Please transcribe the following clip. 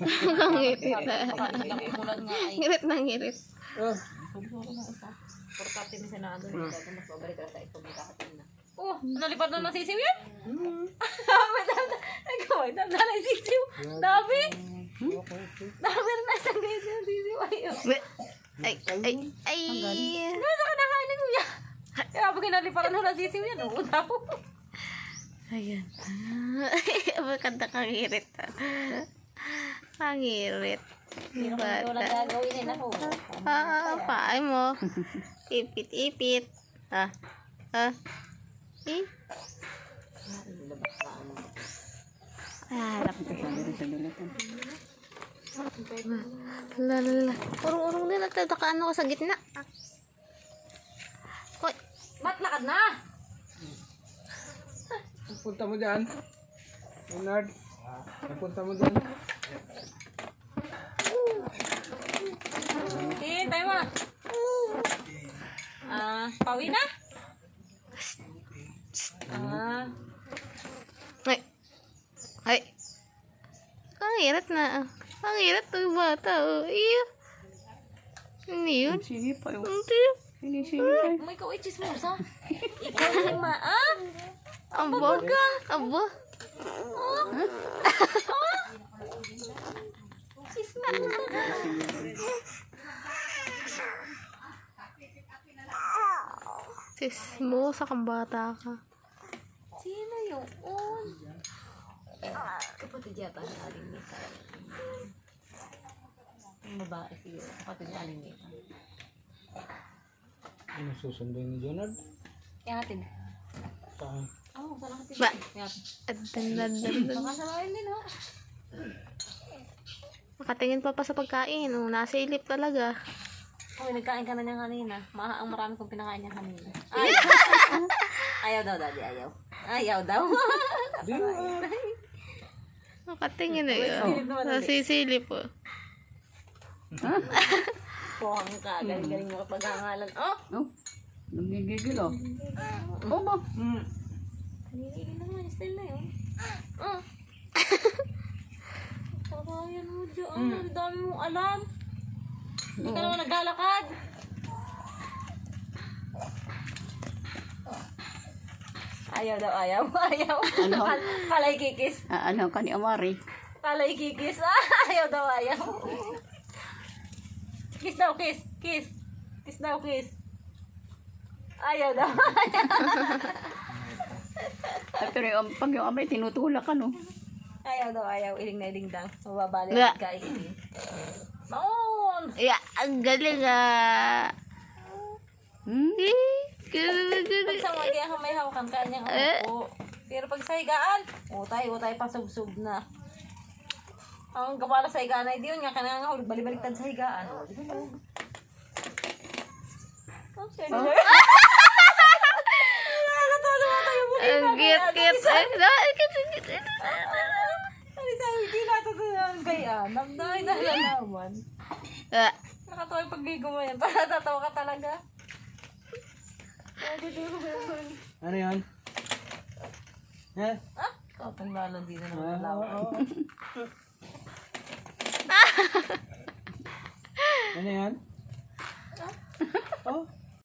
Ngirit. Ngirit na ngirit. Portate mi senado ni dati mas mabalik ka tayo pag nakakatin na. Oh, nalipad na ng sisiw yan? Nagaway na ng sisiw. Dami. Dami rin na isang sisiw. Ay. Nasa ka nakainin mo yan. Kaya pag naliparan na ng sisiw yan, daw. Ayan. Maganda kang ngirit. Kangirit. Pero kung ito lang gagawin din ako. Paay mo. Ipit. Harap. Lala. Urong-urong din at tatakaan ako sa gitna. Hoy. Ba't lakad na? Punta mo dyan. Leonard. Punta mo dyan. Tayo mo. Pawi na? Ay. Kangirit na. Kangirit to yung bata. Iyo. Hindi yun. Sige pa yun. Hindi. May ikaw ay chismosa. Ikaw ay Abo. Sismosa kang bata ka. Sino yun? Kapatid yata ng alinita. Yung babae siya. Kapatid ng alinita. Ano susunduin ni Leonard? Yatin. Saan? Oo, saan natin? Ba? Yatin. Baka sa bahay din, ha? Makatingin pa sa pagkain. Nasilip talaga. Kung nagkain ka na niya kanina, ang marami kong pinakain niya kanina. Ayaw daw, daddy, ayaw. Ayaw daw. Makatingin na yun. Nasisilip po. Pohang ka, galing-galing mo paghangalan. Oh! Nagigigil oh. Oo ba? Nanginigil naman, style na yun. Pakayan mo dyan. Ang dami mong alam. Hindi ka naman naglalakad. Ayaw daw, ayaw. Ano? Kalay kikis. Ano ka ni Amari? Kalay kikis. Ayaw daw, ayaw. Kiss daw, kiss. Kiss. Kiss daw, kiss. Ayaw daw. Pero pag yung amay tinutulak ka no? Ayaw daw, ayaw. Iling na iling daw. Mababalik Nga. ka iling. Maon! Yeah, ang galing Pag sa mga kaya may hawakan ka niyang upo. Pero pag sa higaan, utay pasubsub na. Ang kapala sa higaan ay diyon nga kanang hulog balibaliktad sa higaan. Ang cute. Sabi sa hindi nato sa gayaan. Namdahay na naman. Nakatawa yung pag-gigo mo yan. Para tatawa ka talaga. Ano yan? Kapag lalo din na naman lawa. Ano yan?